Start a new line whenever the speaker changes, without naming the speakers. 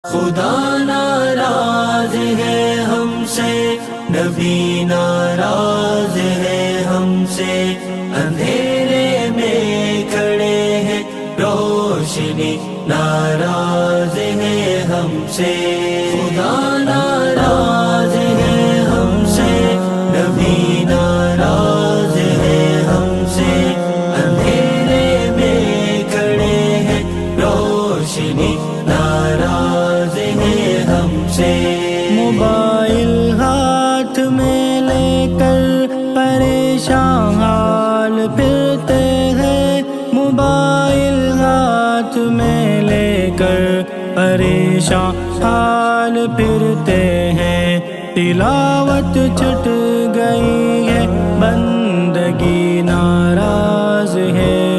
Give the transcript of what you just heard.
خدا ناراض ہے ہم سے، نبی ناراض ہے ہم سے، اندھیرے میں کھڑے ہیں روشنی ناراض ہے ہم سے، خدا ناراض ہے ہم سے، نبی ناراض ہے ہم سے، اندھیرے میں کھڑے ہیں روشنی ناراض ہے ہم سے۔
موبائل ہاتھ میں لے کر پریشان حال پھرتے ہیں، موبائل ہاتھ میں لے کر پریشان حال پھرتے ہیں، تلاوت چھٹ گئی ہے بندگی ناراض ہے